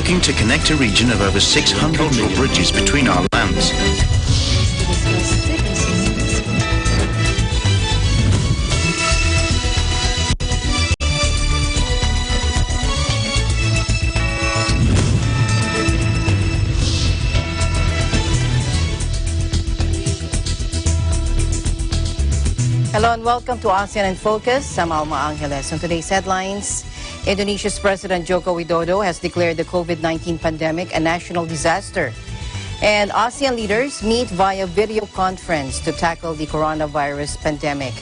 working to connect a region of over 600 million bridges between our lands. Hello and welcome to ASEAN in Focus. I'm Alma Angeles. On today's headlines, Indonesia's President Joko Widodo has declared the COVID-19 pandemic a national disaster. And ASEAN leaders meet via video conference to tackle the coronavirus pandemic.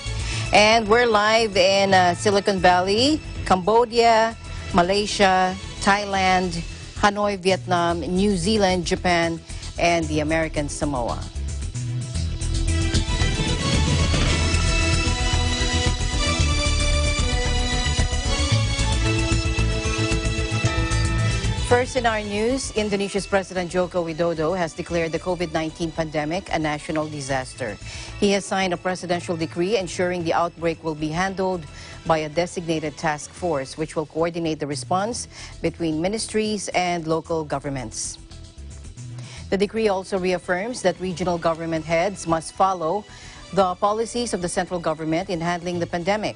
And we're live in Silicon Valley, Cambodia, Malaysia, Thailand, Hanoi, Vietnam, New Zealand, Japan, and the American Samoa. First in our news, Indonesia's President Joko Widodo has declared the COVID-19 pandemic a national disaster. He has signed a presidential decree ensuring the outbreak will be handled by a designated task force, which will coordinate the response between ministries and local governments. The decree also reaffirms that regional government heads must follow the policies of the central government in handling the pandemic.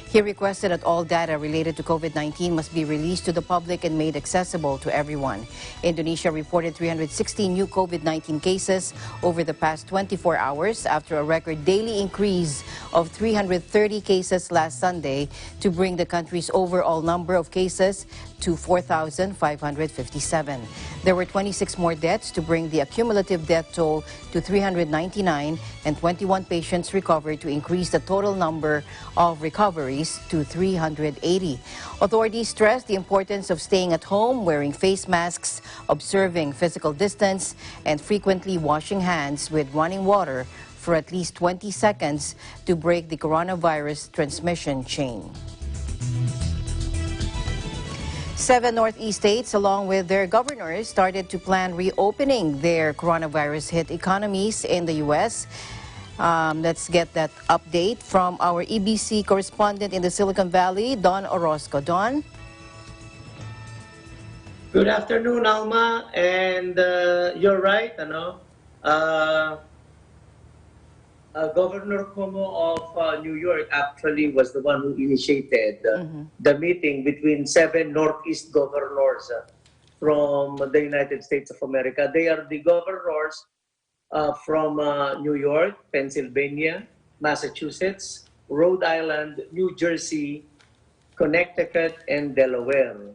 He requested that all data related to COVID-19 must be released to the public and made accessible to everyone. Indonesia reported 360 new COVID-19 cases over the past 24 hours after a record daily increase of 330 cases last Sunday to bring the country's overall number of cases to 4,557. There were 26 more deaths to bring the cumulative death toll to 399 and 21 patients recovered to increase the total number of recoveries to 380. Authorities stressed the importance of staying at home, wearing face masks, observing physical distance, and frequently washing hands with running water for at least 20 seconds to break the coronavirus transmission chain. 7 Northeast states, along with their governors, started to plan reopening their coronavirus-hit economies in the U.S. Let's get that update from our EBC correspondent in the Silicon Valley, Don Orozco. Don? Good afternoon, Alma. And you're right, Governor Cuomo of New York actually was the one who initiated the meeting between 7 Northeast governors from the United States of America. They are the governors from New York, Pennsylvania, Massachusetts, Rhode Island, New Jersey, Connecticut, and Delaware.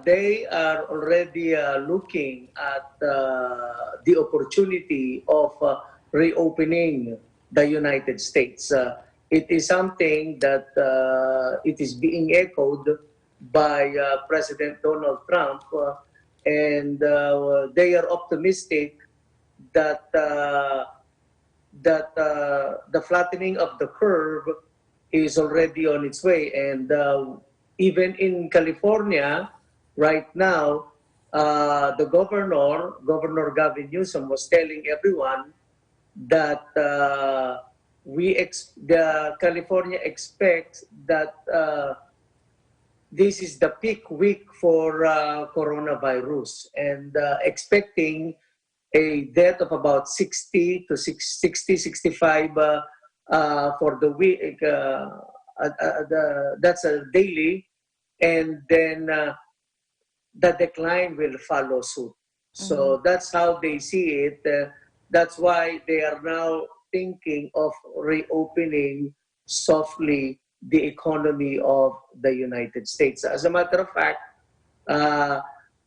They are already looking at the opportunity of reopening the United States. It is something that it is being echoed by President Donald Trump, and they are optimistic that the flattening of the curve is already on its way. And even in California right now, the Governor Gavin Newsom was telling everyone that California expects that this is the peak week for coronavirus, and expecting a death of about 65 for the week. That's a daily, and then the decline will follow suit. So that's how they see it. That's why they are now thinking of reopening softly the economy of the United States. As a matter of fact,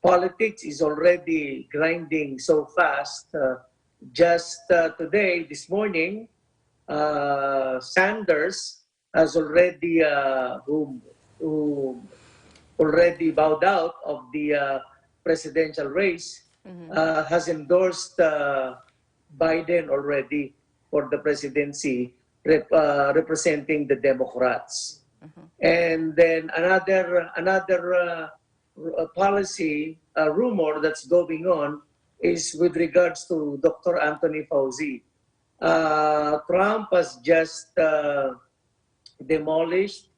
politics is already grinding so fast. Just today, this morning, Sanders has already who already bowed out of the presidential race, has endorsed Biden already for the presidency, representing the Democrats. And then another policy rumor that's going on is with regards to Dr. Anthony Fauci. Trump has just demolished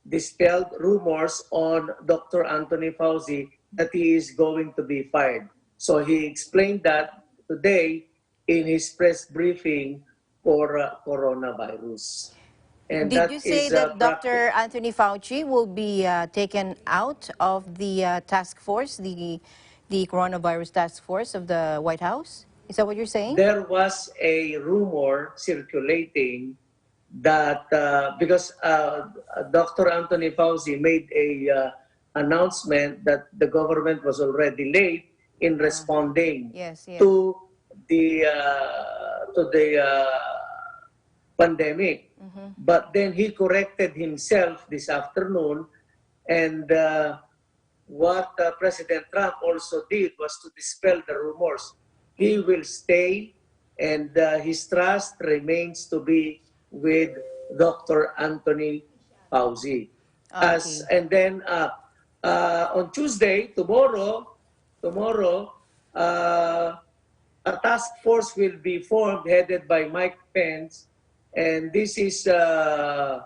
dispelled rumors on Dr. Anthony Fauci that he is going to be fired. So he explained that today in his press briefing for coronavirus. And Did that you say is that practical. Dr. Anthony Fauci will be taken out of the task force, the coronavirus task force of the White House? Is that what you're saying? There was a rumor circulating that because Dr. Anthony Fauci made a announcement that the government was already late in responding Yes, yes. to the pandemic. But then he corrected himself this afternoon, and what President Trump also did was to dispel the rumors. He will stay, and his trust remains to be with Dr. Anthony Fauci. Okay. And then on Tuesday, tomorrow, a task force will be formed headed by Mike Pence, and this is to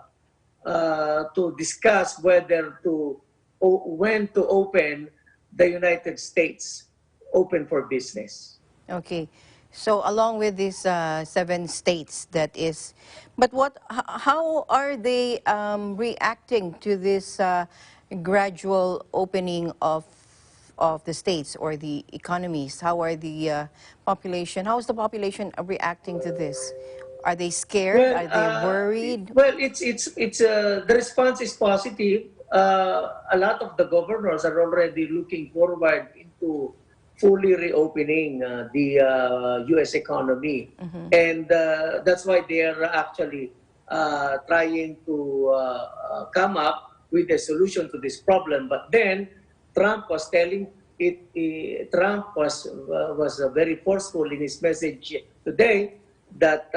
discuss when to open the United States open for business. Okay. So along with these 7 states that is, but how are they reacting to this gradual opening of the states or the economies? How are the population, how is the population reacting to this? Are they scared? Are they worried? Well, it's the response is positive. A lot of the governors are already looking forward into fully reopening the U.S. economy, and that's why they are actually trying to come up with a solution to this problem. But then Trump was telling it. Trump was very forceful in his message today that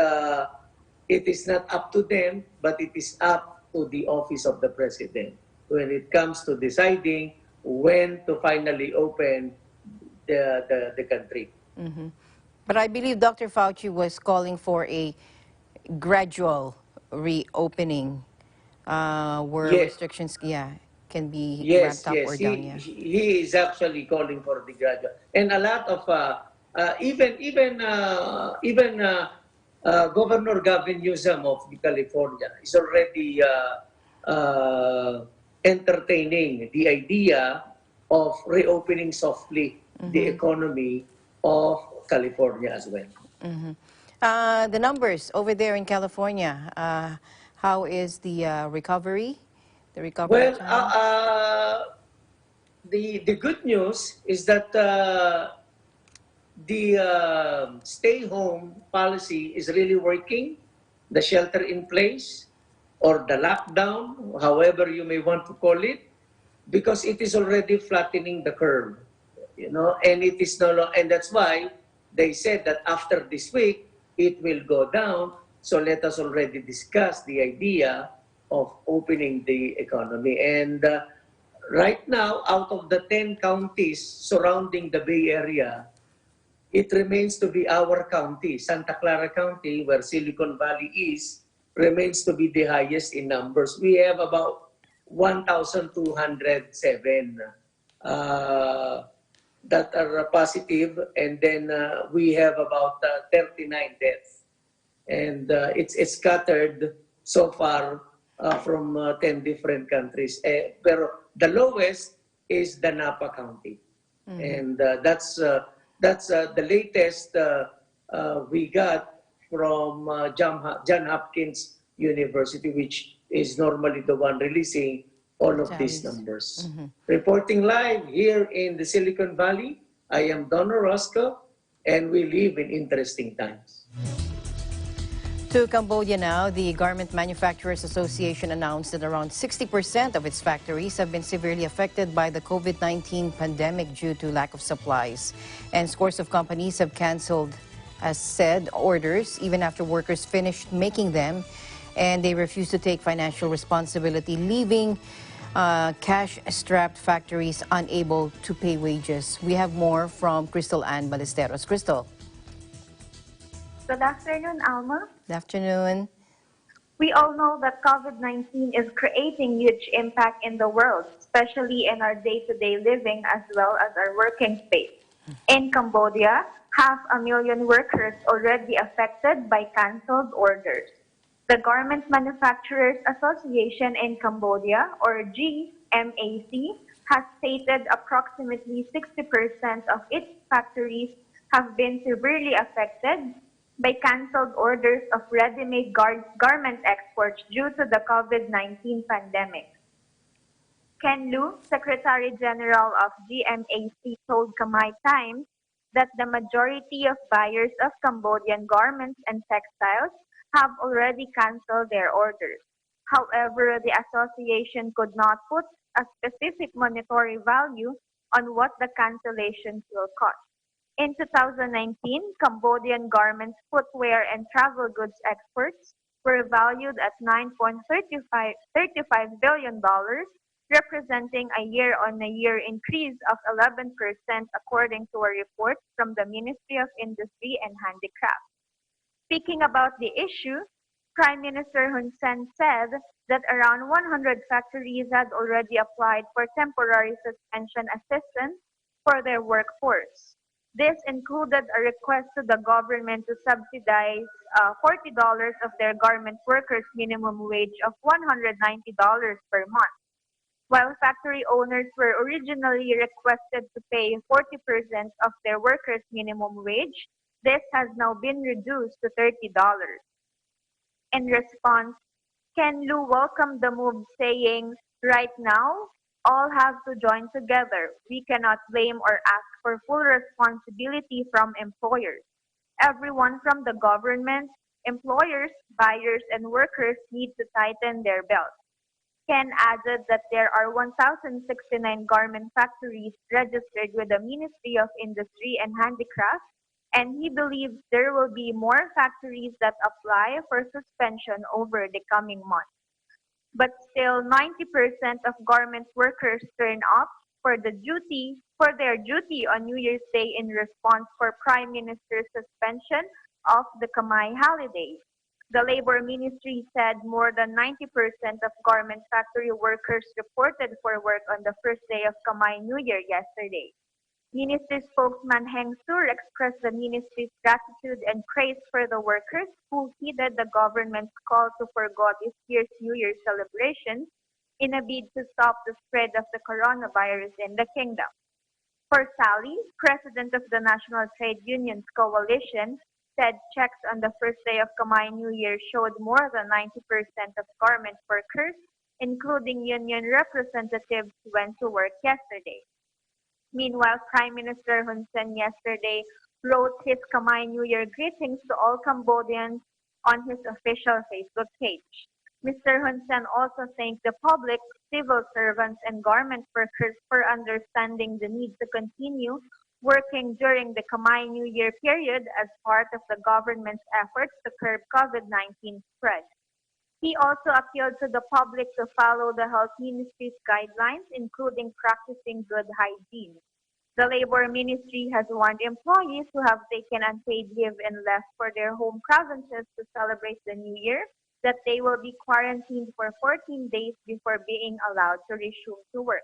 it is not up to them, but it is up to the office of the president when it comes to deciding when to finally open the country. But I believe Dr. Fauci was calling for a gradual reopening where Yes, restrictions, can be yes, ramped up yes. or down, yeah. He is actually calling for the graduate, and a lot of even Governor Gavin Newsom of California is already entertaining the idea of reopening softly the economy of California as well. The numbers over there in California, how is the recovery? The recovery Well, time? the good news is that the stay-home policy is really working. The shelter in place or the lockdown, however you may want to call it, because it is already flattening the curve, and it is and that's why they said that after this week it will go down. So let us already discuss the idea of opening the economy. And right now, out of the 10 counties surrounding the Bay Area, it remains to be our county, Santa Clara County, where Silicon Valley is, remains to be the highest in numbers. We have about 1,207 that are positive, and then we have about 39 deaths. And it's scattered so far from 10 different countries. Pero the lowest is the Napa County. And that's the latest we got from John Hopkins University, which is normally the one releasing all of these numbers. Reporting live here in the Silicon Valley, I am Don Orozco, and we live in interesting times. To Cambodia now, the Garment Manufacturers Association announced that around 60% of its factories have been severely affected by the COVID-19 pandemic due to lack of supplies. And scores of companies have canceled, as said, orders even after workers finished making them, and they refuse to take financial responsibility, leaving cash-strapped factories unable to pay wages. We have more from Crystal Ann Ballesteros. Crystal. Good afternoon, Alma. Good afternoon. We all know that COVID-19 is creating huge impact in the world, especially in our day-to-day living as well as our working space. In Cambodia, 500,000 workers already affected by cancelled orders. The Garment Manufacturers Association in Cambodia, or GMAC, has stated approximately 60% of its factories have been severely affected by cancelled orders of ready-made garment exports due to the COVID-19 pandemic. Ken Lu, Secretary General of GMAC, told Khmer Times that the majority of buyers of Cambodian garments and textiles have already canceled their orders. However, the association could not put a specific monetary value on what the cancellations will cost. In 2019, Cambodian garments, footwear, and travel goods exports were valued at $9.35 billion, representing a year-on-year increase of 11% according to a report from the Ministry of Industry and Handicraft. Speaking about the issue, Prime Minister Hun Sen said that around 100 factories had already applied for temporary suspension assistance for their workforce. This included a request to the government to subsidize $40 of their garment workers' minimum wage of $190 per month. While factory owners were originally requested to pay 40% of their workers' minimum wage, this has now been reduced to $30. In response, Ken Lu welcomed the move, saying, "Right now, all have to join together. We cannot blame or ask for full responsibility from employers. Everyone from the government, employers, buyers, and workers need to tighten their belts." Ken added that there are 1,069 garment factories registered with the Ministry of Industry and Handicraft, and he believes there will be more factories that apply for suspension over the coming months. But still, 90% of garment workers turn up for their duty on New Year's Day in response for Prime Minister's suspension of the Kamai holiday. The Labor Ministry said more than 90% of garment factory workers reported for work on the first day of Kamai New Year yesterday. Ministry spokesman Heng Sur expressed the ministry's gratitude and praise for the workers who heeded the government's call to forgo this year's New Year celebration in a bid to stop the spread of the coronavirus in the kingdom. For Sally, president of the National Trade Unions Coalition, said checks on the first day of Kamai New Year showed more than 90% of garment workers, including union representatives, went to work yesterday. Meanwhile, Prime Minister Hun Sen yesterday wrote his Kamai New Year greetings to all Cambodians on his official Facebook page. Mr. Hun Sen also thanked the public, civil servants, and garment workers for understanding the need to continue working during the Kamai New Year period as part of the government's efforts to curb COVID-19 spread. He also appealed to the public to follow the Health Ministry's guidelines, including practicing good hygiene. The Labor Ministry has warned employees who have taken unpaid leave and left for their home provinces to celebrate the New Year that they will be quarantined for 14 days before being allowed to resume to work.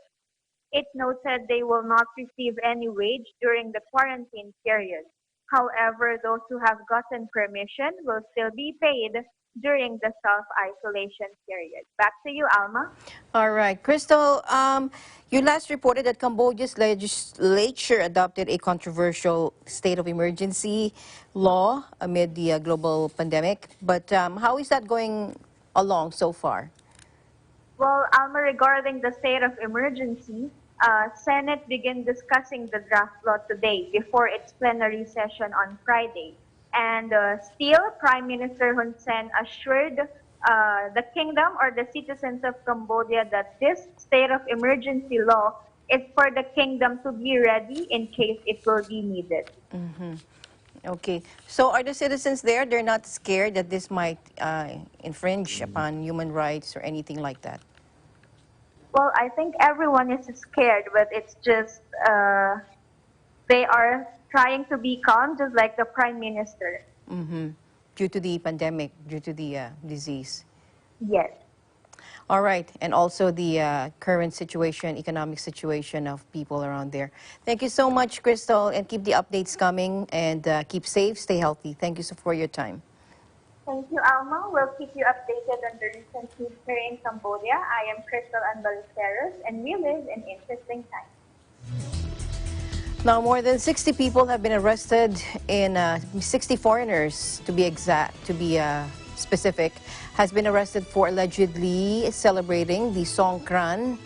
It noted they will not receive any wage during the quarantine period. However, those who have gotten permission will still be paid during the self-isolation period. Back to you, Alma. All right. Crystal, you last reported that Cambodia's legislature adopted a controversial state of emergency law amid the global pandemic. But how is that going along so far? Well, Alma, regarding the state of emergency, Senate began discussing the draft law today before its plenary session on Friday. And still, Prime Minister Hun Sen assured the kingdom or the citizens of Cambodia that this state of emergency law is for the kingdom to be ready in case it will be needed. Okay. So are the citizens there, they're not scared that this might infringe upon human rights or anything like that? Well, I think everyone is scared, but it's just they are trying to be calm, just like the Prime Minister. Due to the pandemic, due to the disease. Yes. All right, and also the current situation, economic situation of people around there. Thank you so much, Crystal, and keep the updates coming, and keep safe, stay healthy. Thank you so for your time. Thank you, Alma. We'll keep you updated on the recent news here in Cambodia. I am Crystal Anbaliceros, and we live in interesting times. Now, more than 60 people have been arrested in 60 foreigners, to be exact, to be specific, has been arrested for allegedly celebrating the Songkran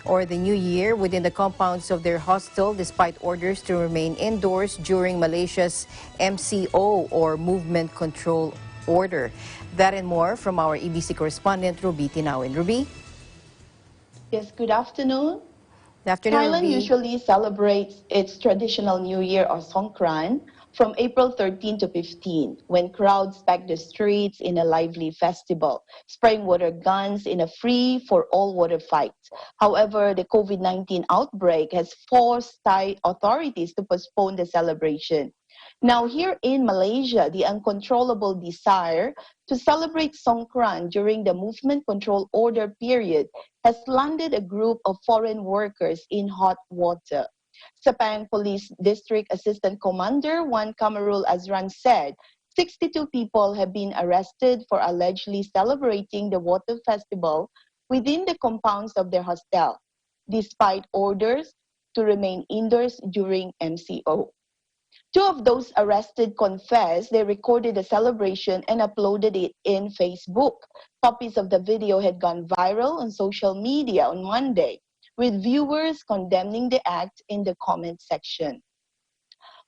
or the New Year within the compounds of their hostel despite orders to remain indoors during Malaysia's MCO or Movement Control Order. That and more from our EBC correspondent, Ruby Tinawin. Ruby? Yes, good afternoon. Good afternoon, Thailand Ruby. usually celebrates its traditional New Year or Songkran from April 13 to 15, when crowds pack the streets in a lively festival, spraying water guns in a free-for-all water fight. However, the COVID-19 outbreak has forced Thai authorities to postpone the celebration. Now, here in Malaysia, the uncontrollable desire to celebrate Songkran during the movement control order period has landed a group of foreign workers in hot water. Sepang Police District Assistant Commander Wan Kamarul Azran said 62 people have been arrested for allegedly celebrating the water festival within the compounds of their hostel, despite orders to remain indoors during MCO. Two of those arrested confessed they recorded the celebration and uploaded it in Facebook. Copies of the video had gone viral on social media on Monday, with viewers condemning the act in the comment section.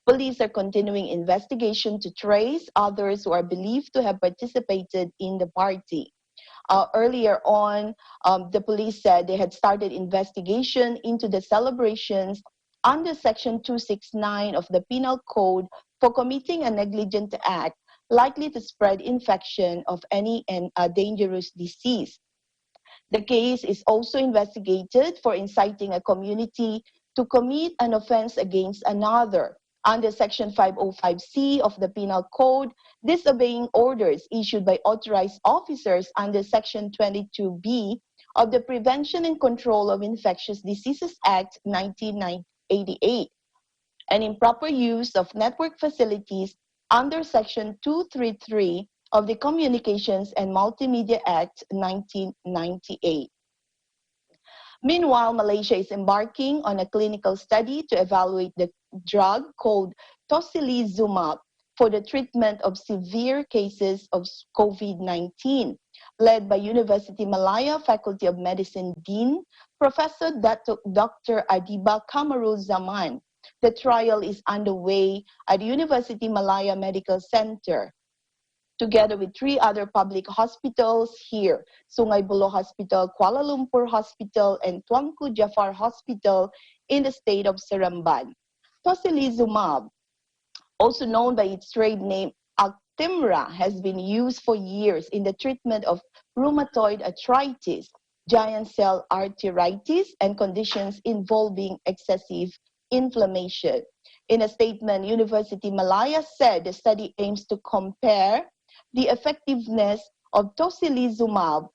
Police are continuing investigation to trace others who are believed to have participated in the party. Earlier on, the police said they had started investigation into the celebrations under Section 269 of the Penal Code for committing a negligent act likely to spread infection of any dangerous disease. The case is also investigated for inciting a community to commit an offense against another. Under Section 505C of the Penal Code, disobeying orders issued by authorized officers under Section 22B of the Prevention and Control of Infectious Diseases Act 1988, and improper use of network facilities under Section 233 of the Communications and Multimedia Act 1998. Meanwhile, Malaysia is embarking on a clinical study to evaluate the drug called tocilizumab for the treatment of severe cases of COVID-19, led by University Malaya Faculty of Medicine Dean, Professor Dr. Adiba Kamarul Zaman. The trial is underway at University Malaya Medical Center, together with 3 other public hospitals here, Sungai Buloh Hospital, Kuala Lumpur Hospital, and Tuanku Jafar Hospital in the state of Seremban. Tocilizumab, also known by its trade name Actemra, has been used for years in the treatment of rheumatoid arthritis, giant cell arteritis, and conditions involving excessive inflammation. In a statement, University Malaya said the study aims to compare the effectiveness of tocilizumab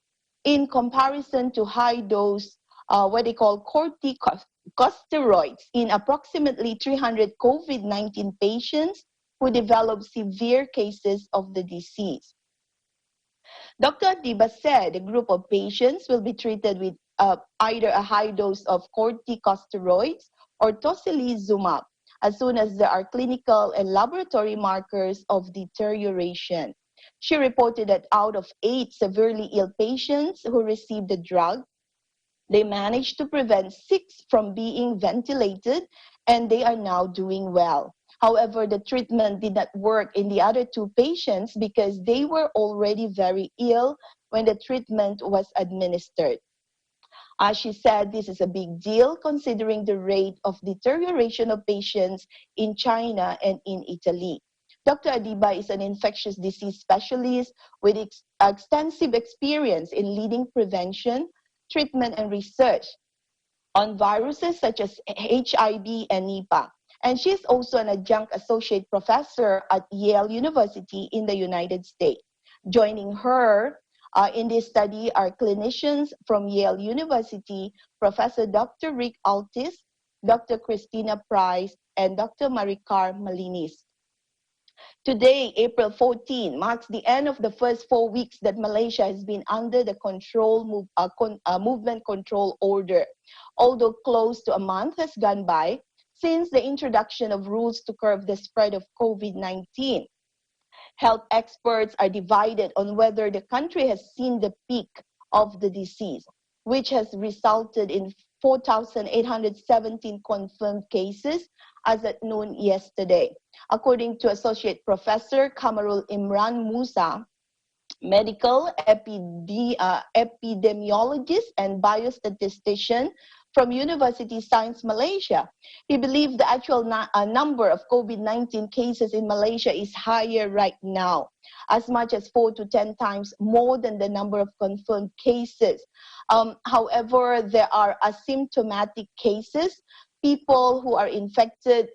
in comparison to high-dose, what they call corticosteroids in approximately 300 COVID-19 patients who developed severe cases of the disease. Dr. Adiba said a group of patients will be treated with either a high dose of corticosteroids or tocilizumab as soon as there are clinical and laboratory markers of deterioration. She reported that out of 8 severely ill patients who received the drug, they managed to prevent 6 from being ventilated, and they are now doing well. However, the treatment did not work in the other 2 patients because they were already very ill when the treatment was administered. As she said, this is a big deal considering the rate of deterioration of patients in China and in Italy. Dr. Adiba is an infectious disease specialist with extensive experience in leading prevention, treatment, and research on viruses such as HIV and Nipah. And she is also an adjunct associate professor at Yale University in the United States. Joining her In this study are clinicians from Yale University, Professor Dr. Rick Altis, Dr. Christina Price, and Dr. Maricar Malinis. Today, April 14, marks the end of the first 4 weeks that Malaysia has been under the movement control order. Although close to a month has gone by since the introduction of rules to curb the spread of COVID-19. Health experts are divided on whether the country has seen the peak of the disease, which has resulted in 4,817 confirmed cases as at noon yesterday. According to Associate Professor Kamarul Imran Musa, medical epidemiologist and biostatistician from University Science Malaysia. He believed the actual number of COVID-19 cases in Malaysia is higher right now, as much as 4 to 10 times more than the number of confirmed cases. However, there are asymptomatic cases, people who are infected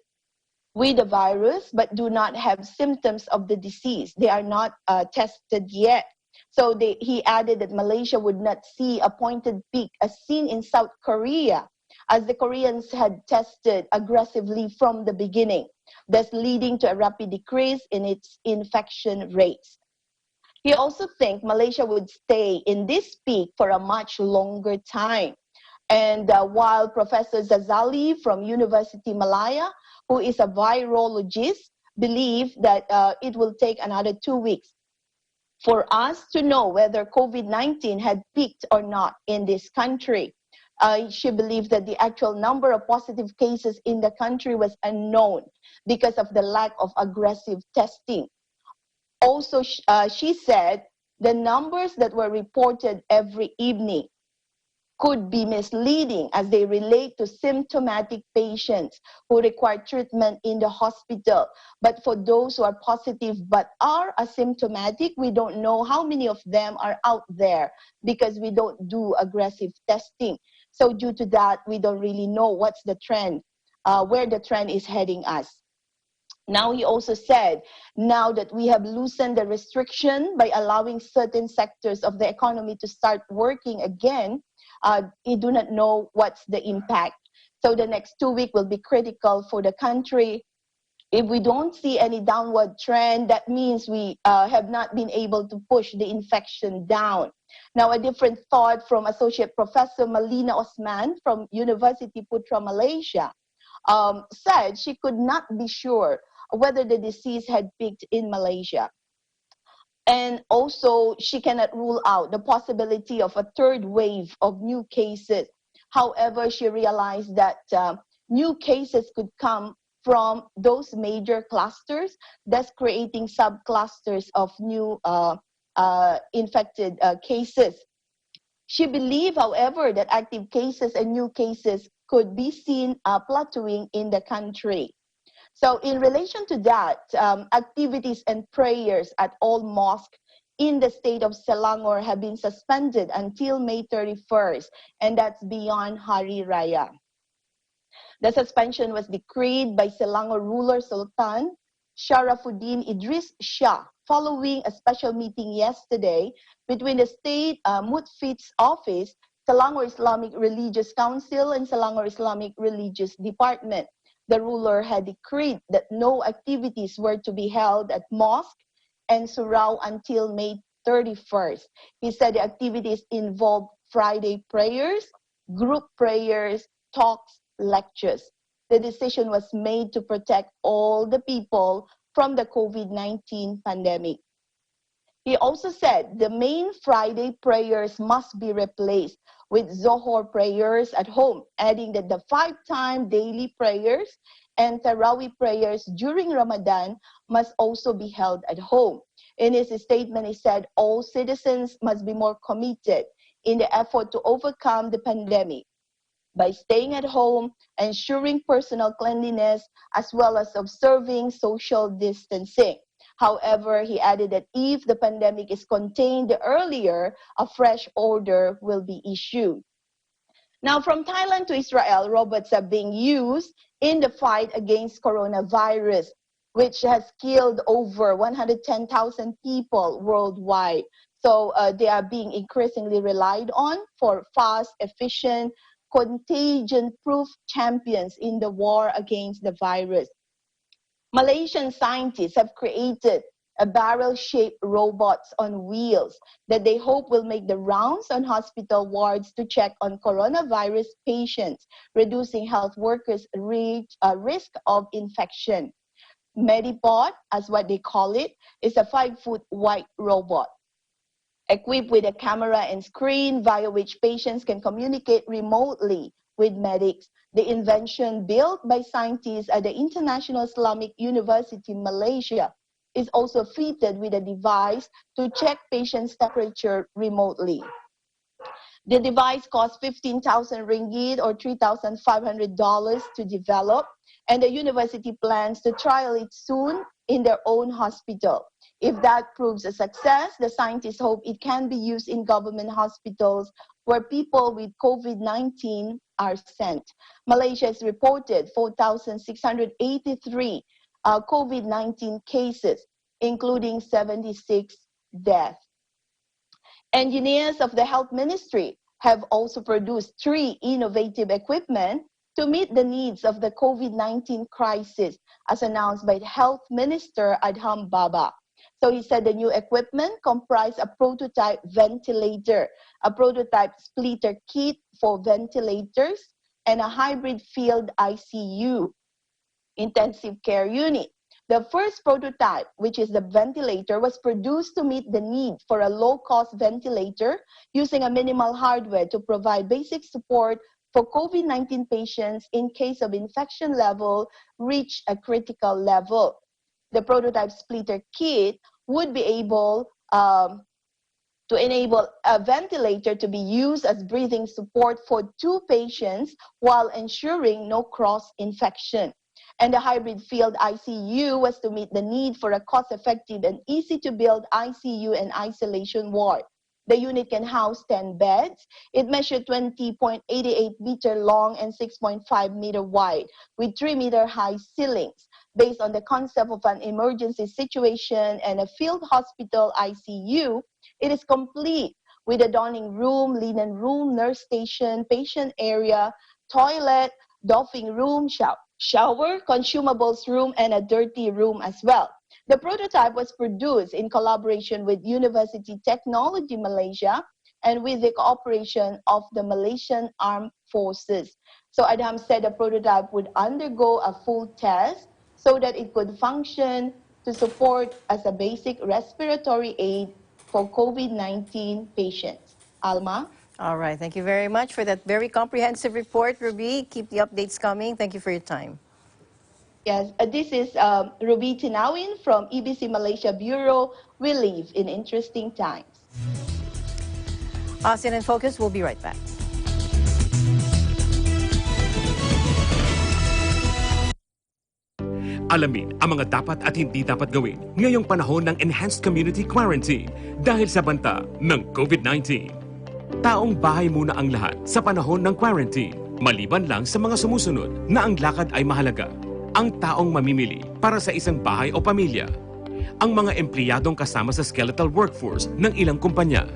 with the virus but do not have symptoms of the disease. They are not tested yet. So he added that Malaysia would not see a pointed peak as seen in South Korea, as the Koreans had tested aggressively from the beginning, thus leading to a rapid decrease in its infection rates. He also thinks Malaysia would stay in this peak for a much longer time. And while Professor Zazali from University Malaya, who is a virologist, believes that it will take another 2 weeks for us to know whether COVID-19 had peaked or not in this country. She believes that the actual number of positive cases in the country was unknown because of the lack of aggressive testing. Also, she said the numbers that were reported every evening could be misleading as they relate to symptomatic patients who require treatment in the hospital. But for those who are positive but are asymptomatic, we don't know how many of them are out there because we don't do aggressive testing. So due to that, we don't really know what's the trend, where the trend is heading us. Now, he also said, now that we have loosened the restriction by allowing certain sectors of the economy to start working again, we do not know what's the impact. So the next 2 weeks will be critical for the country. If we don't see any downward trend, that means we have not been able to push the infection down. Now, a different thought from Associate Professor Malina Osman from University Putra Malaysia said she could not be sure whether the disease had peaked in Malaysia. And also, she cannot rule out the possibility of a third wave of new cases. However, she realized that new cases could come from those major clusters, thus creating subclusters of new infected cases. She believed, however, that active cases and new cases could be seen plateauing in the country. So in relation to that, activities and prayers at all mosques in the state of Selangor have been suspended until May 31st, and that's beyond Hari Raya. The suspension was decreed by Selangor ruler Sultan Sharafuddin Idris Shah following a special meeting yesterday between the State Mufti's Office, Selangor Islamic Religious Council, and Selangor Islamic Religious Department. The ruler had decreed that no activities were to be held at mosque and surau until May 31st. He said the activities involved Friday prayers, group prayers, talks, lectures. The decision was made to protect all the people from the COVID-19 pandemic. He also said the main Friday prayers must be replaced with Zohor prayers at home, adding that the 5-time daily prayers and Tarawih prayers during Ramadan must also be held at home. In his statement, he said all citizens must be more committed in the effort to overcome the pandemic by staying at home, ensuring personal cleanliness, as well as observing social distancing. However, he added that if the pandemic is contained earlier, a fresh order will be issued. Now, from Thailand to Israel, robots are being used in the fight against coronavirus, which has killed over 110,000 people worldwide. So they are being increasingly relied on for fast, efficient, contagion-proof champions in the war against the virus. Malaysian scientists have created a barrel-shaped robots on wheels that they hope will make the rounds on hospital wards to check on coronavirus patients, reducing health workers' risk of infection. Medipod, as what they call it, is a 5-foot wide robot equipped with a camera and screen via which patients can communicate remotely with medics. The invention, built by scientists at the International Islamic University, Malaysia, is also fitted with a device to check patients' temperature remotely. The device costs 15,000 ringgit or $3,500 to develop, and the university plans to trial it soon in their own hospital. If that proves a success, the scientists hope it can be used in government hospitals where people with COVID-19 are sent. Malaysia has reported 4,683 COVID-19 cases, including 76 deaths. Engineers of the Health Ministry have also produced 3 innovative equipment to meet the needs of the COVID-19 crisis, as announced by Health Minister Adham Baba. So he said the new equipment comprised a prototype ventilator, a prototype splitter kit for ventilators, and a hybrid field ICU, intensive care unit. The first prototype, which is the ventilator, was produced to meet the need for a low-cost ventilator using a minimal hardware to provide basic support for COVID-19 patients in case of infection level reach a critical level. The prototype splitter kit would be able to enable a ventilator to be used as breathing support for 2 patients while ensuring no cross-infection. And the hybrid field ICU was to meet the need for a cost-effective and easy-to-build ICU and isolation ward. The unit can house 10 beds. It measured 20.88 meter long and 6.5 meter wide with 3 meter high ceilings. Based on the concept of an emergency situation and a field hospital ICU, it is complete with a donning room, linen room, nurse station, patient area, toilet, doffing room, shower, consumables room, and a dirty room as well. The prototype was produced in collaboration with University Technology Malaysia and with the cooperation of the Malaysian Armed Forces. So Adham said the prototype would undergo a full test so that it could function to support as a basic respiratory aid for COVID-19 patients. Alma? All right. Thank you very much for that very comprehensive report, Ruby. Keep the updates coming. Thank you for your time. Yes, this is Ruby Tinawin from EBC Malaysia Bureau. We live in interesting times. ASEAN in Focus, we'll be right back. Alamin ang mga dapat at hindi dapat gawin ngayong panahon ng enhanced community quarantine dahil sa banta ng COVID-19. Taong bahay muna ang lahat sa panahon ng quarantine, maliban lang sa mga sumusunod na ang lakad ay mahalaga. Ang taong mamimili para sa isang bahay o pamilya, ang mga empleyadong kasama sa skeletal workforce ng ilang kumpanya.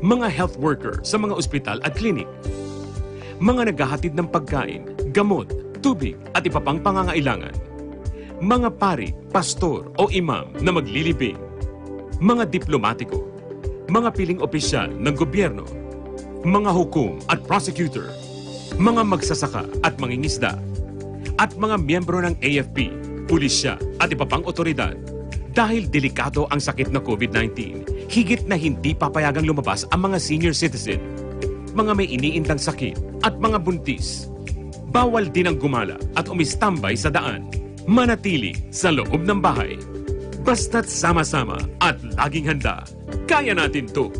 Mga health worker sa mga ospital at klinik, mga naghahatid ng pagkain, gamot, tubig at iba pang pangangailangan, mga pari, pastor o imam na maglilibing, mga diplomatiko, mga piling opisyal ng gobyerno, mga hukom at prosecutor, mga magsasaka at mangingisda, at mga miyembro ng AFP, pulisya at iba pang otoridad. Dahil delikado ang sakit na COVID-19, higit na hindi papayagang lumabas ang mga senior citizen, mga may iniindang sakit at mga buntis. Bawal din ang gumala at umistambay sa daan. Manatili sa loob ng bahay. Basta't sama-sama at laging handa. Kaya natin to!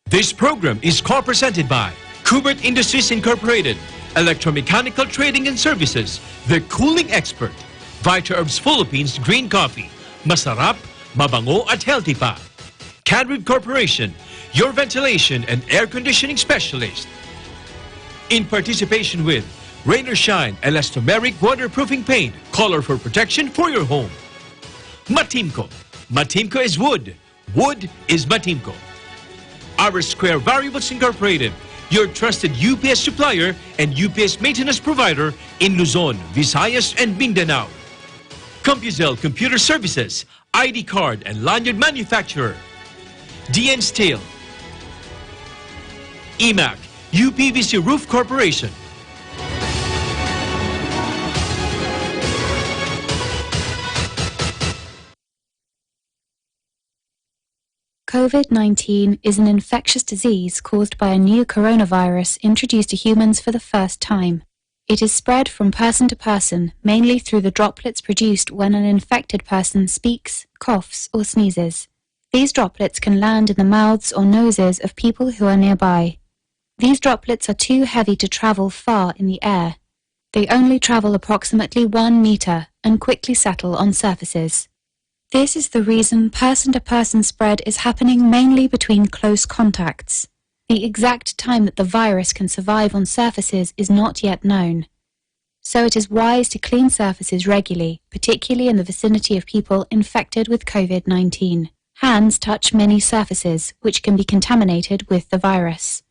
This program is co-presented by Kubert Industries Incorporated, Electromechanical Trading and Services, The Cooling Expert, Vita Herbs Philippines Green Coffee, Masarap, Mabango at Healthy Pa, Cadred Corporation, your ventilation and air conditioning specialist. In participation with Rain or Shine Elastomeric Waterproofing Paint, color for protection for your home. Matimco. Matimco is wood. Wood is Matimco. Our Square Variables Incorporated, your trusted UPS supplier and UPS maintenance provider in Luzon, Visayas, and Mindanao. CompuZell Computer Services, ID card and lanyard manufacturer. DN Steel. EMAC, UPVC Roof Corporation. COVID-19 is an infectious disease caused by a new coronavirus introduced to humans for the first time. It is spread from person to person, mainly through the droplets produced when an infected person speaks, coughs, or sneezes. These droplets can land in the mouths or noses of people who are nearby. These droplets are too heavy to travel far in the air. They only travel approximately 1 meter and quickly settle on surfaces. This is the reason person-to-person spread is happening mainly between close contacts. The exact time that the virus can survive on surfaces is not yet known. So it is wise to clean surfaces regularly, particularly in the vicinity of people infected with COVID-19. Hands touch many surfaces, which can be contaminated with the virus.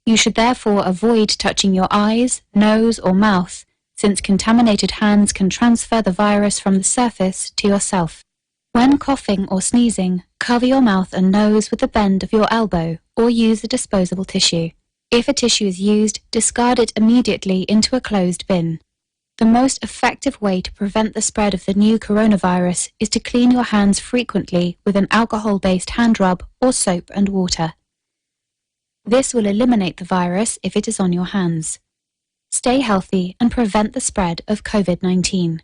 You should therefore avoid touching your eyes, nose, or mouth, since contaminated hands can transfer the virus from the surface to yourself. When coughing or sneezing, cover your mouth and nose with the bend of your elbow or use a disposable tissue. If a tissue is used, discard it immediately into a closed bin. The most effective way to prevent the spread of the new coronavirus is to clean your hands frequently with an alcohol-based hand rub or soap and water. This will eliminate the virus if it is on your hands. Stay healthy and prevent the spread of COVID-19.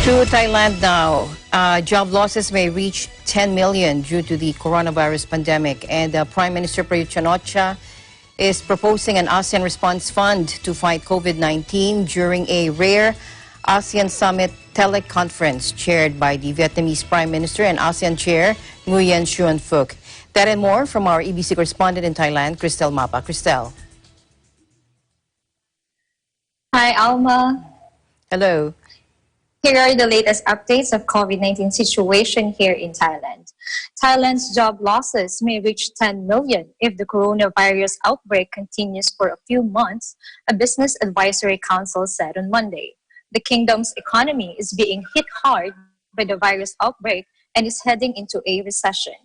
To Thailand now. Job losses may reach 10 million due to the coronavirus pandemic. And Prime Minister Prayut Chan-o-cha is proposing an ASEAN response fund to fight COVID-19 during a rare ASEAN Summit teleconference chaired by the Vietnamese Prime Minister and ASEAN Chair Nguyen Xuan Phuc. That and more from our EBC correspondent in Thailand, Cristel Mapa. Cristel. Hi, Alma. Hello. Here are the latest updates of COVID-19 situation here in Thailand. Thailand's job losses may reach 10 million if the coronavirus outbreak continues for a few months, a business advisory council said on Monday. The kingdom's economy is being hit hard by the virus outbreak and is heading into a recession.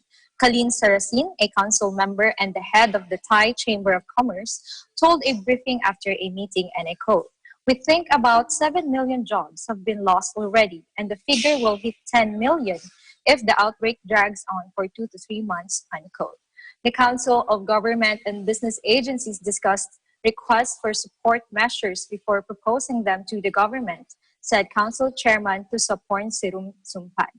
Kalin Sarasin, a council member and the head of the Thai Chamber of Commerce, told a briefing after a meeting, and I quote, "We think about 7 million jobs have been lost already, and the figure will hit 10 million if the outbreak drags on for 2 to 3 months," unquote. The Council of Government and Business Agencies discussed requests for support measures before proposing them to the government, said Council Chairman Tusaporn Sirum Sumpan.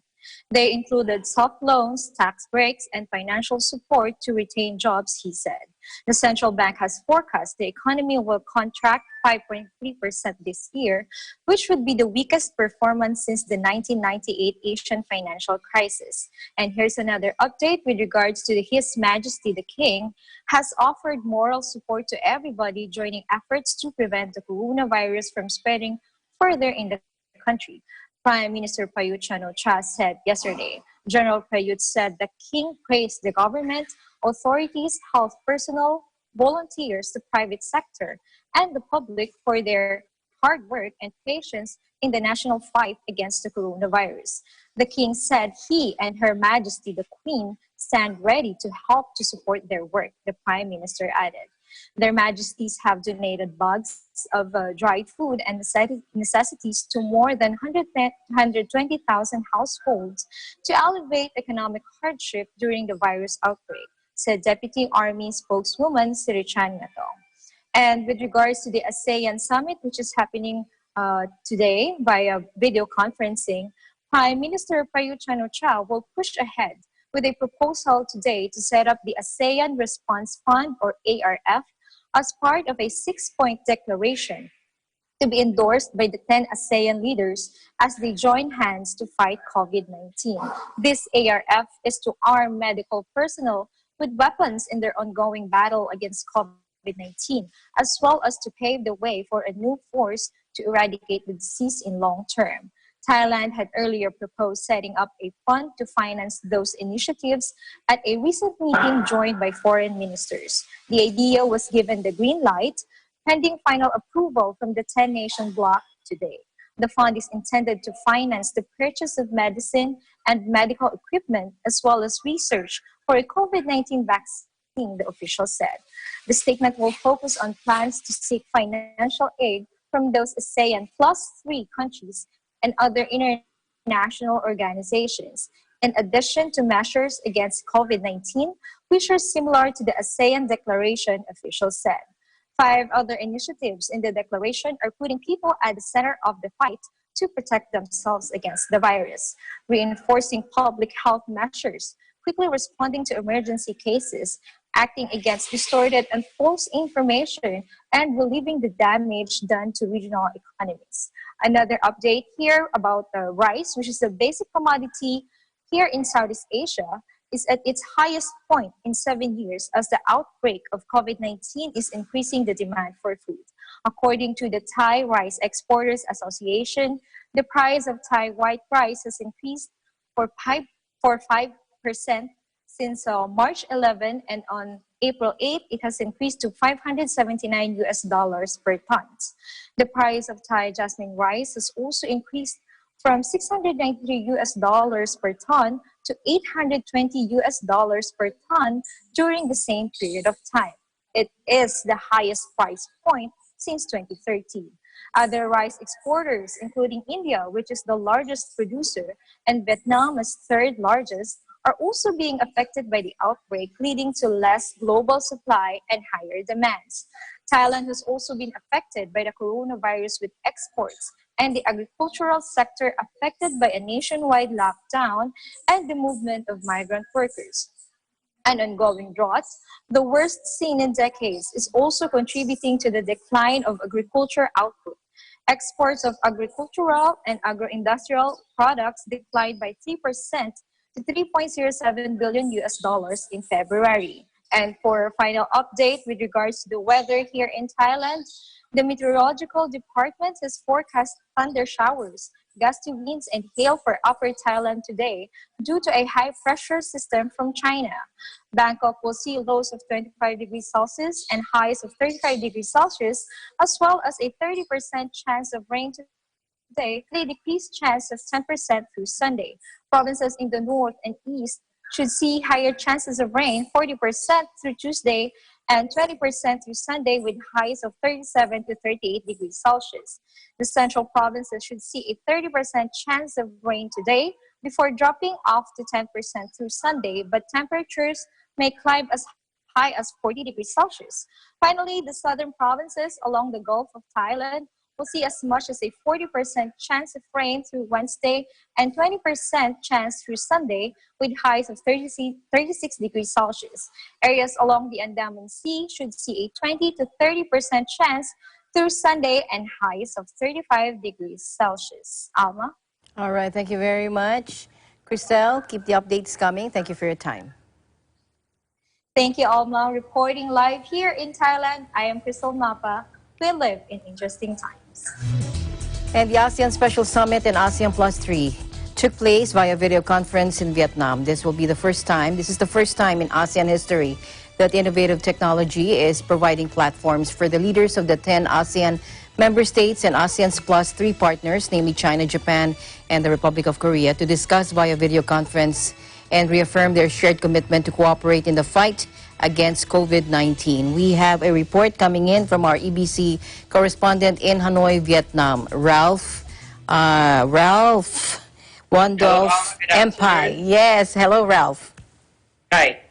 They included soft loans, tax breaks, and financial support to retain jobs, he said. The central bank has forecast the economy will contract 5.3% this year, which would be the weakest performance since the 1998 Asian financial crisis. And here's another update with regards to His Majesty the King has offered moral support to everybody joining efforts to prevent the coronavirus from spreading further in the country. Prime Minister Prayut Chan-o-cha said yesterday. General Prayut said the king praised the government, authorities, health personnel, volunteers, the private sector, and the public for their hard work and patience in the national fight against the coronavirus. The king said he and Her Majesty the Queen stand ready to help to support their work, the Prime Minister added. Their Majesties have donated bags of dried food and necessities to more than 120,000 households to alleviate economic hardship during the virus outbreak, said Deputy Army spokeswoman Sirichan Ngatong. And with regards to the ASEAN summit, which is happening today via video conferencing, Prime Minister Prayut Chan-o-cha will push ahead with a proposal today to set up the ASEAN Response Fund, or ARF, as part of a 6-point declaration to be endorsed by the 10 ASEAN leaders as they join hands to fight COVID-19. This ARF is to arm medical personnel with weapons in their ongoing battle against COVID-19, as well as to pave the way for a new force to eradicate the disease in long term. Thailand had earlier proposed setting up a fund to finance those initiatives at a recent meeting joined by foreign ministers. The idea was given the green light, pending final approval from the 10-nation bloc today. The fund is intended to finance the purchase of medicine and medical equipment, as well as research for a COVID-19 vaccine, the official said. The statement will focus on plans to seek financial aid from those ASEAN +3 countries and other international organizations, in addition to measures against COVID-19, which are similar to the ASEAN Declaration, officials said. 5 other initiatives in the declaration are putting people at the center of the fight to protect themselves against the virus, reinforcing public health measures, quickly responding to emergency cases, acting against distorted and false information, and relieving the damage done to regional economies. Another update here about the rice, which is a basic commodity here in Southeast Asia, is at its highest point in 7 years as the outbreak of COVID-19 is increasing the demand for food. According to the Thai Rice Exporters Association, the price of Thai white rice has increased for 5% since March 11, and on April 8, it has increased to $579 per ton. The price of Thai jasmine rice has also increased from $693 per ton to $820 per ton during the same period of time. It is the highest price point since 2013. Other rice exporters, including India, which is the largest producer, and Vietnam as third largest, are also being affected by the outbreak, leading to less global supply and higher demands. Thailand has also been affected by the coronavirus, with exports and the agricultural sector affected by a nationwide lockdown and the movement of migrant workers. An ongoing drought, the worst seen in decades, is also contributing to the decline of agriculture output. Exports of agricultural and agro-industrial products declined by 3% to $3.07 billion in February. And for a final update with regards to the weather here in Thailand, the meteorological department has forecast thunder showers, gusty winds, and hail for Upper Thailand today due to a high pressure system from China. Bangkok will see lows of 25 degrees Celsius and highs of 35 degrees Celsius, as well as a 30% chance of rain today, with a decreased chance of 10% through Sunday. Provinces in the north and east should see higher chances of rain, 40% through Tuesday and 20% through Sunday, with highs of 37 to 38 degrees Celsius. The central provinces should see a 30% chance of rain today before dropping off to 10% through Sunday, but temperatures may climb as high as 40 degrees Celsius. Finally, the southern provinces along the Gulf of Thailand will see as much as a 40% chance of rain through Wednesday and 20% chance through Sunday, with highs of 36 degrees Celsius. Areas along the Andaman Sea should see a 20 to 30% chance through Sunday and highs of 35 degrees Celsius. Alma? All right, thank you very much. Christelle, keep the updates coming. Thank you for your time. Thank you, Alma. Reporting live here in Thailand, I am Crystal Mapa. We live in interesting times. And the ASEAN Special Summit and ASEAN Plus 3 took place via video conference in Vietnam. This is the first time in ASEAN history that innovative technology is providing platforms for the leaders of the 10 ASEAN member states and ASEAN's plus 3 partners, namely China, Japan, and the Republic of Korea, to discuss via video conference and reaffirm their shared commitment to cooperate in the fight against COVID-19. We have a report coming in from our EBC correspondent in Hanoi, Vietnam, Ralph Wandolf Empai. Yes, hello, Ralph. Hi.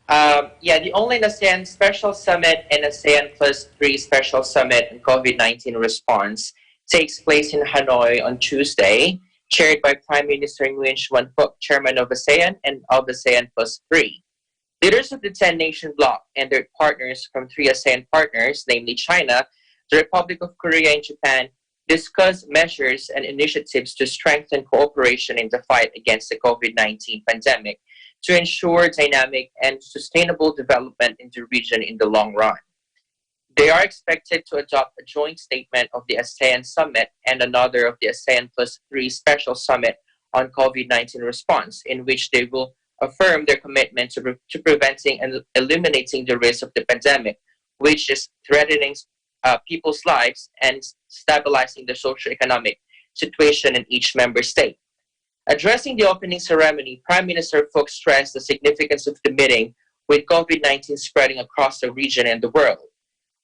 The Online ASEAN Special Summit and ASEAN Plus 3 Special Summit on COVID-19 response takes place in Hanoi on Tuesday, chaired by Prime Minister Nguyen Xuan Phuc, Chairman of ASEAN and of ASEAN Plus 3. Leaders of the 10-nation bloc and their partners from 3 ASEAN partners, namely China, the Republic of Korea, and Japan, discuss measures and initiatives to strengthen cooperation in the fight against the COVID-19 pandemic to ensure dynamic and sustainable development in the region in the long run. They are expected to adopt a joint statement of the ASEAN Summit and another of the ASEAN Plus 3 Special Summit on COVID-19 response, in which they will affirm their commitment to preventing and eliminating the risk of the pandemic, which is threatening people's lives and stabilizing the socio-economic situation in each member state. Addressing the opening ceremony, Prime Minister Phuc stressed the significance of the meeting with COVID-19 spreading across the region and the world.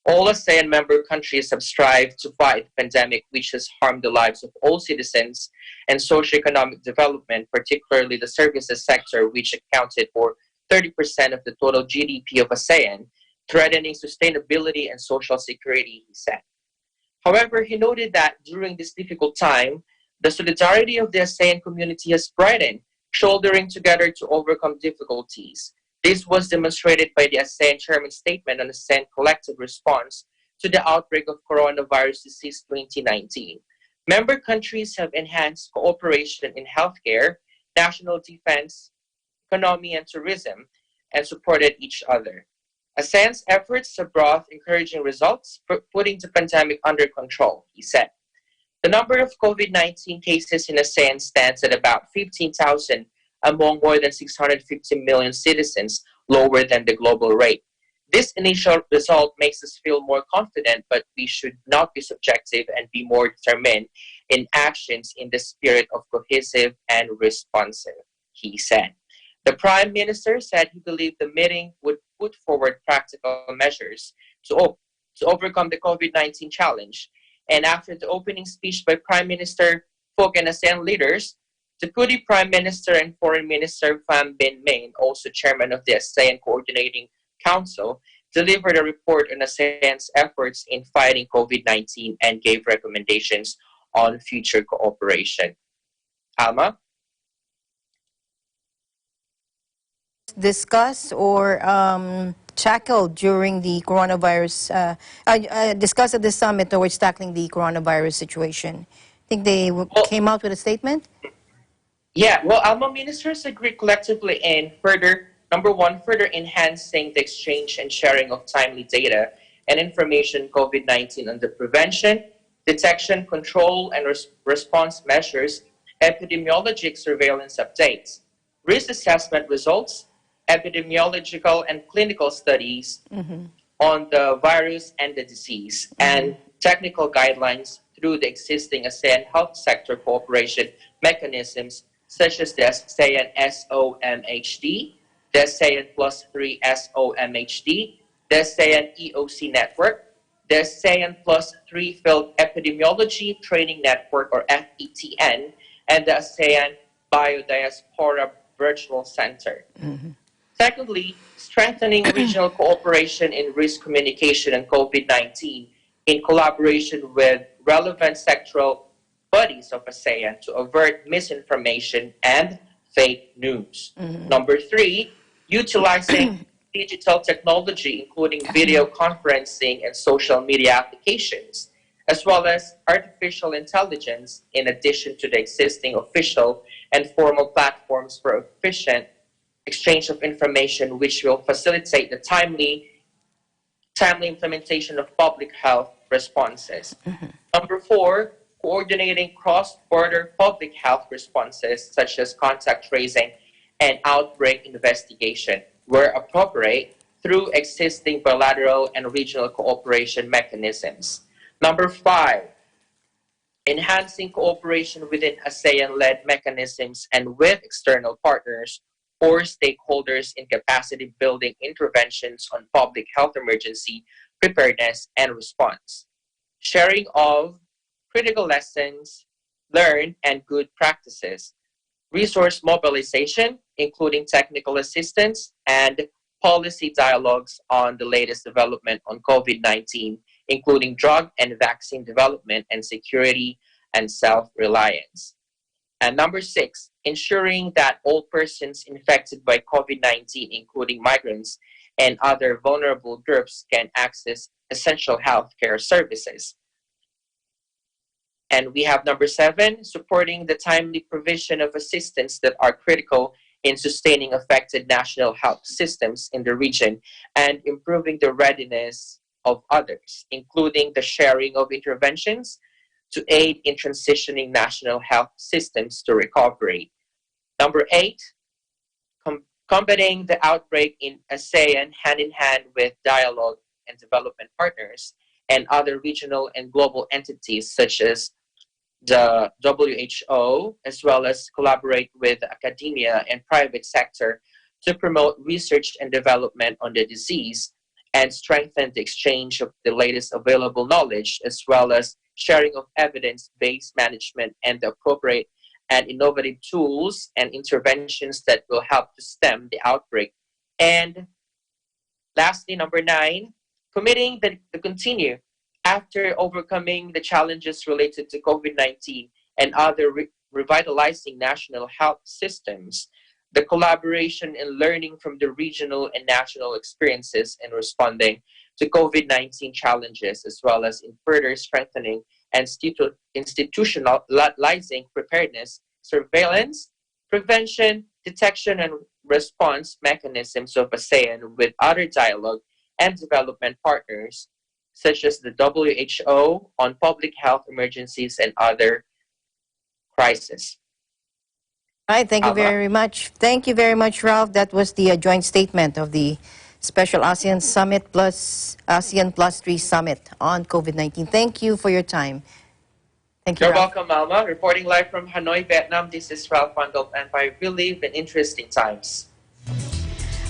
All ASEAN member countries have strived to fight the pandemic, which has harmed the lives of all citizens and socio-economic development, particularly the services sector, which accounted for 30% of the total GDP of ASEAN, threatening sustainability and social security, he said. However, he noted that during this difficult time, the solidarity of the ASEAN community has brightened, shouldering together to overcome difficulties. This was demonstrated by the ASEAN Chairman's statement on ASEAN collective response to the outbreak of coronavirus disease 2019. Member countries have enhanced cooperation in healthcare, national defense, economy, and tourism, and supported each other. ASEAN's efforts have brought encouraging results for putting the pandemic under control, he said. The number of COVID-19 cases in ASEAN stands at about 15,000 among more than 650 million citizens, lower than the global rate. This initial result makes us feel more confident, but we should not be subjective and be more determined in actions in the spirit of cohesive and responsive, he said. The Prime Minister said he believed the meeting would put forward practical measures to overcome the COVID-19 challenge. And after the opening speech by Prime Minister Phuc and ASEAN leaders, Deputy Prime Minister and Foreign Minister Pham Binh Minh, also chairman of the ASEAN Coordinating Council, delivered a report on ASEAN's efforts in fighting COVID-19 and gave recommendations on future cooperation. Alma? Discuss or tackled during the coronavirus, discussed at the summit towards tackling the coronavirus situation? I think they came out with a statement? Yeah, Alma ministers agreed collectively in number one, further enhancing the exchange and sharing of timely data and information COVID-19 on the prevention, detection, control, and response measures, epidemiologic surveillance updates, risk assessment results, epidemiological and clinical studies on the virus and the disease, and technical guidelines through the existing ASEAN health sector cooperation mechanisms such as the ASEAN SOMHD, the ASEAN Plus 3 SOMHD, the ASEAN EOC Network, the ASEAN Plus 3 Field Epidemiology Training Network, or FETN, and the ASEAN Biodiaspora Virtual Center. Secondly, strengthening regional cooperation in risk communication and COVID-19 in collaboration with relevant sectoral bodies of ASEAN to avert misinformation and fake news. Number three, utilizing digital technology, including video conferencing and social media applications, as well as artificial intelligence, in addition to the existing official and formal platforms for efficient exchange of information, which will facilitate the timely implementation of public health responses. Number four, coordinating cross-border public health responses, such as contact tracing and outbreak investigation, where appropriate, through existing bilateral and regional cooperation mechanisms. Number 5, enhancing cooperation within ASEAN-led mechanisms and with external partners or stakeholders in capacity building interventions on public health emergency preparedness and response. Sharing of critical lessons learned and good practices. Resource mobilization, including technical assistance and policy dialogues on the latest development on COVID-19, including drug and vaccine development and security and self-reliance. And number 6, ensuring that all persons infected by COVID-19, including migrants and other vulnerable groups, can access essential healthcare services. And we have number 7, supporting the timely provision of assistance that are critical in sustaining affected national health systems in the region and improving the readiness of others, including the sharing of interventions to aid in transitioning national health systems to recovery. Number 8, combating the outbreak in ASEAN hand in hand with dialogue and development partners and other regional and global entities such as the WHO, as well as collaborate with academia and private sector to promote research and development on the disease and strengthen the exchange of the latest available knowledge, as well as sharing of evidence-based management and the appropriate and innovative tools and interventions that will help to stem the outbreak. And lastly, number 9, committing to continue after overcoming the challenges related to COVID-19 and other revitalizing national health systems, the collaboration and learning from the regional and national experiences in responding to COVID-19 challenges, as well as in further strengthening and institutionalizing preparedness, surveillance, prevention, detection, and response mechanisms of ASEAN with other dialogue and development partners, such as the WHO on public health emergencies and other crises. All right, thank you very much. Thank you very much, Ralph. That was the joint statement of the Special ASEAN Summit plus ASEAN Plus 3 Summit on COVID-19. Thank you for your time. Thank you, You're Ralph. welcome, Alma. Reporting live from Hanoi, Vietnam, this is Ralph Pandolp, and I believe in interesting times.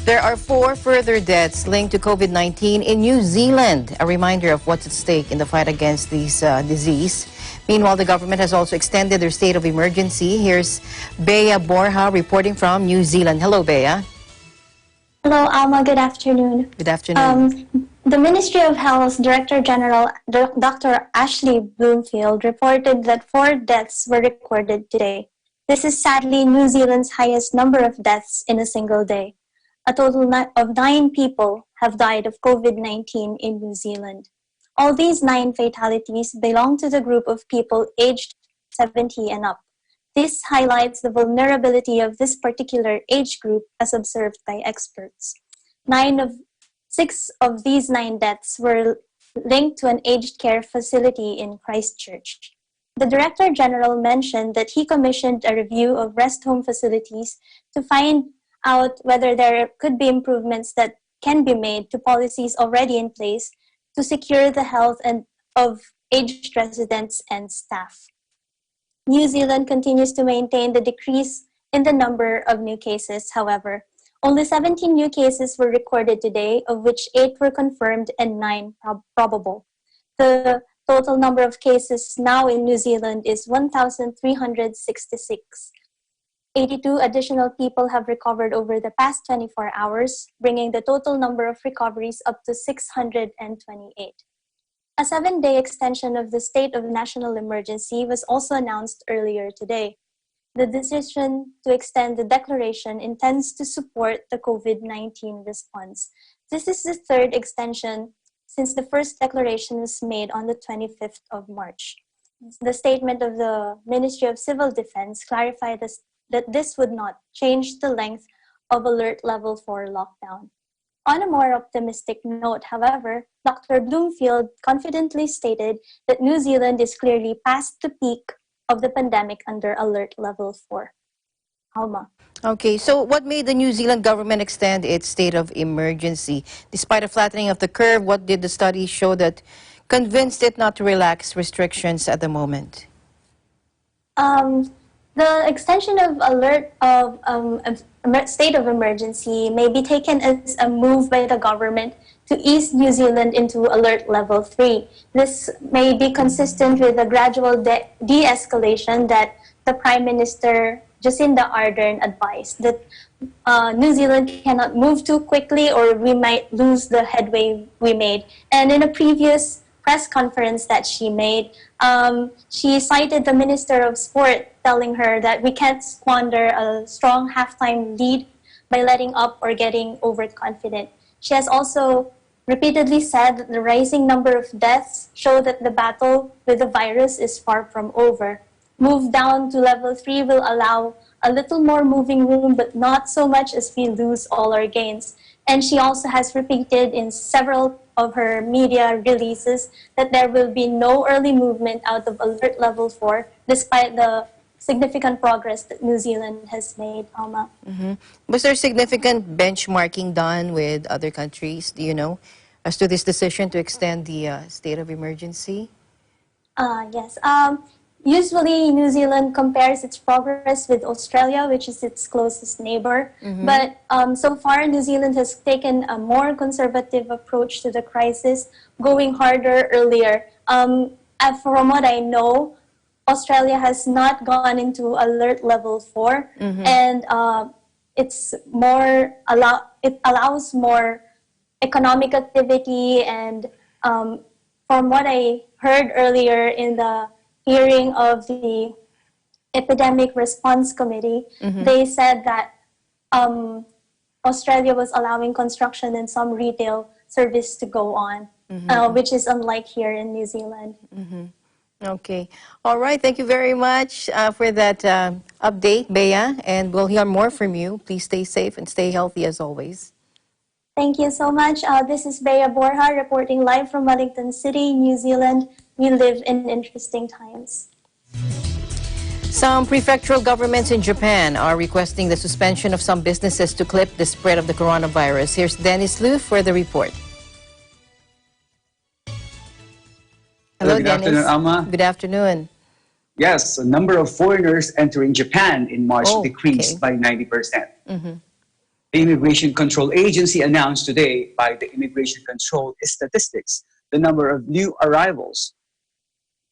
There are 4 further deaths linked to COVID-19 in New Zealand, a reminder of what's at stake in the fight against this disease. Meanwhile, the government has also extended their state of emergency. Here's Bea Borja reporting from New Zealand. Hello, Bea. Hello, Alma. Good afternoon. Good afternoon. The Ministry of Health's Director General, Dr. Ashley Bloomfield, reported that 4 deaths were recorded today. This is sadly New Zealand's highest number of deaths in a single day. A total of 9 people have died of COVID-19 in New Zealand. All these 9 fatalities belong to the group of people aged 70 and up. This highlights the vulnerability of this particular age group as observed by experts. 6 of these 9 deaths were linked to an aged care facility in Christchurch. The Director General mentioned that he commissioned a review of rest home facilities to find out whether there could be improvements that can be made to policies already in place to secure the health of aged residents and staff. New Zealand continues to maintain the decrease in the number of new cases. However, only 17 new cases were recorded today, of which 8 were confirmed and 9 probable. The total number of cases now in New Zealand is 1,366. 82 additional people have recovered over the past 24 hours, bringing the total number of recoveries up to 628. A 7-day extension of the state of national emergency was also announced earlier today. The decision to extend the declaration intends to support the COVID-19 response. This is the 3rd extension since the first declaration was made on the 25th of March. The statement of the Ministry of Civil Defense clarified that this would not change the length of alert level 4 lockdown. On a more optimistic note, however, Dr. Bloomfield confidently stated that New Zealand is clearly past the peak of the pandemic under alert level 4. Alma. Okay, so what made the New Zealand government extend its state of emergency? Despite a flattening of the curve, what did the study show that convinced it not to relax restrictions at the moment? The extension of alert of state of emergency may be taken as a move by the government to ease New Zealand into alert level 3. This may be consistent with the gradual de-escalation that the Prime Minister Jacinda Ardern advised, that New Zealand cannot move too quickly or we might lose the headway we made. And in a previous press conference that she made, she cited the Minister of Sport telling her that we can't squander a strong halftime lead by letting up or getting overconfident. She has also repeatedly said that the rising number of deaths show that the battle with the virus is far from over. Move down to level 3 will allow a little more moving room, but not so much as we lose all our gains. And she also has repeated in several of her media releases that there will be no early movement out of alert level 4, despite the significant progress that New Zealand has made, Alma. Was there significant benchmarking done with other countries, do you know, as to this decision to extend the state of emergency? Yes. Usually, New Zealand compares its progress with Australia, which is its closest neighbor. But so far, New Zealand has taken a more conservative approach to the crisis, going harder earlier. From what I know, Australia has not gone into alert level 4, and it's more it allows more economic activity. And from what I heard earlier in the hearing of the Epidemic Response Committee, they said that Australia was allowing construction and some retail service to go on, which is unlike here in New Zealand. Okay. All right. Thank you very much for that update, Bea, and we'll hear more from you. Please stay safe and stay healthy as always. Thank you so much. This is Bea Borja reporting live from Wellington City, New Zealand. We live in interesting times. Some prefectural governments in Japan are requesting the suspension of some businesses to clip the spread of the coronavirus. Here's Dennis Liu for the report. Hello, good Dennis. afternoon, Alma. Good afternoon. Yes, a number of foreigners entering Japan in March decreased by 90%. The Immigration Control Agency announced today by the Immigration Control Statistics the number of new arrivals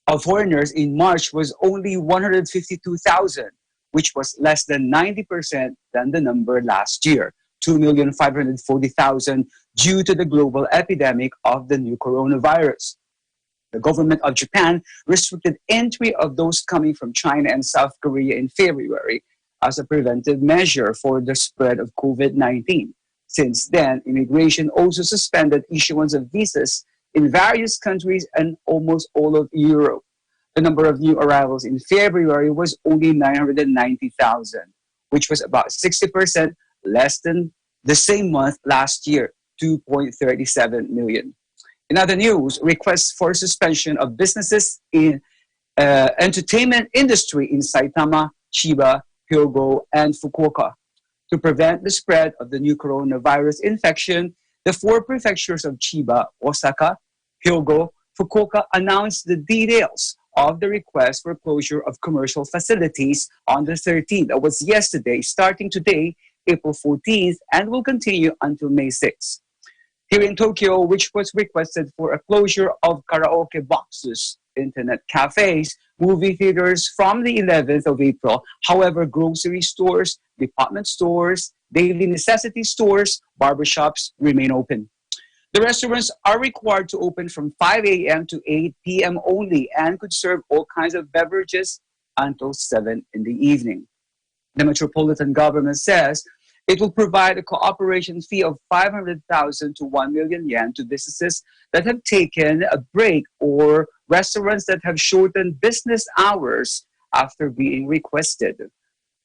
of foreigners in March was only 152,000, which was less than 90% than the number last year, 2,540,000, due to the global epidemic of the new coronavirus. The government of Japan restricted entry of those coming from China and South Korea in February as a preventive measure for the spread of COVID-19. Since then, immigration also suspended issuance of visas in various countries and almost all of Europe. The number of new arrivals in February was only 990,000, which was about 60% less than the same month last year, 2.37 million. In other news, requests for suspension of businesses in entertainment industry in Saitama, Chiba, Hyogo, and Fukuoka. To prevent the spread of the new coronavirus infection, the 4 prefectures of Chiba, Osaka, Hyogo, Fukuoka announced the details of the request for closure of commercial facilities on the 13th. That was yesterday, starting today, April 14th, and will continue until May 6th. Here in Tokyo, which was requested for a closure of karaoke boxes, internet cafes, movie theaters from the 11th of April. However, grocery stores, department stores, daily necessity stores, barbershops remain open. The restaurants are required to open from 5 a.m. to 8 p.m. only and could serve all kinds of beverages until 7 in the evening. The metropolitan government says it will provide a cooperation fee of 500,000 to 1 million yen to businesses that have taken a break or restaurants that have shortened business hours after being requested.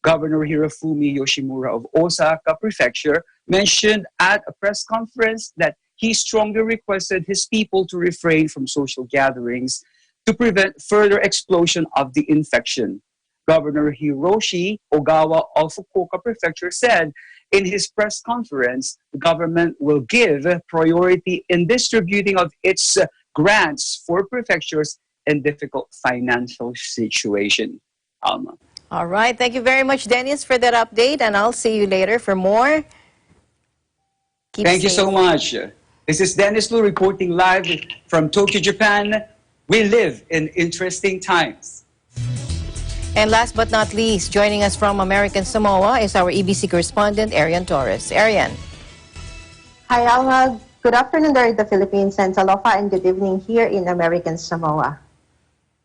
Governor Hirofumi Yoshimura of Osaka Prefecture mentioned at a press conference that he strongly requested his people to refrain from social gatherings to prevent further explosion of the infection. Governor Hiroshi Ogawa of Fukuoka Prefecture said in his press conference, the government will give priority in distributing of its grants for prefectures in difficult financial situation. Alma. All right. Thank you very much, Dennis, for that update, and I'll see you later for more. Thank you so much. This is Dennis Lu reporting live from Tokyo, Japan. We live in interesting times. And last but not least, joining us from American Samoa is our EBC correspondent, Arian Torres. Arian. Hi, Alma. Good afternoon there in the Philippines, and aloha and good evening here in American Samoa.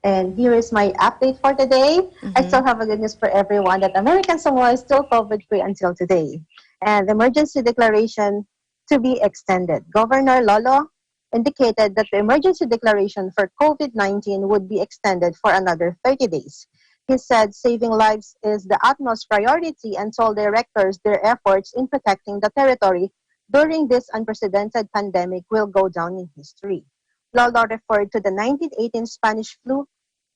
And here is my update for today. I still have a good news for everyone that American Samoa is still COVID-free until today. And the emergency declaration to be extended. Governor Lolo indicated that the emergency declaration for COVID-19 would be extended for another 30 days. He said saving lives is the utmost priority and told directors their efforts in protecting the territory during this unprecedented pandemic will go down in history. Lolo referred to the 1918 Spanish flu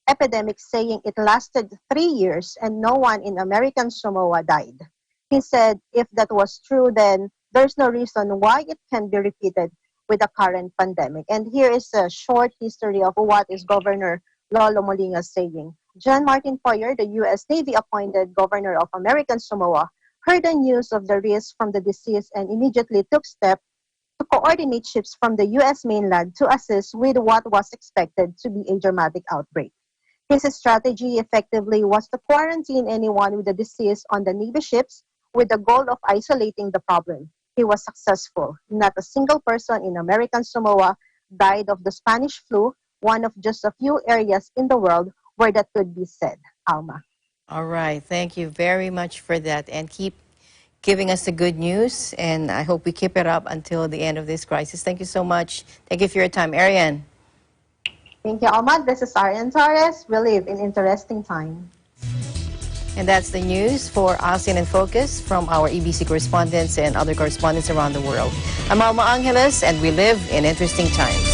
epidemic, saying it lasted 3 years and no one in American Samoa died. He said if that was true, then there's no reason why it can be repeated with the current pandemic. And here is a short history of what is Governor Lolo Molina saying. John Martin Poyer, the U.S. Navy appointed governor of American Samoa, heard the news of the risk from the disease and immediately took steps to coordinate ships from the U.S. mainland to assist with what was expected to be a dramatic outbreak. His strategy effectively was to quarantine anyone with the disease on the Navy ships with the goal of isolating the problem. He was successful. Not a single person in American Samoa died of the Spanish flu, one of just a few areas in the world where that could be said. Alma. All right. Thank you very much for that. And keep giving us the good news. And I hope we keep it up until the end of this crisis. Thank you so much. Thank you for your time. Arian. Thank you, Alma. This is Arian Torres. We live in interesting times. And that's the news for ASEAN in Focus from our EBC correspondents and other correspondents around the world. I'm Alma Angeles, and we live in interesting times.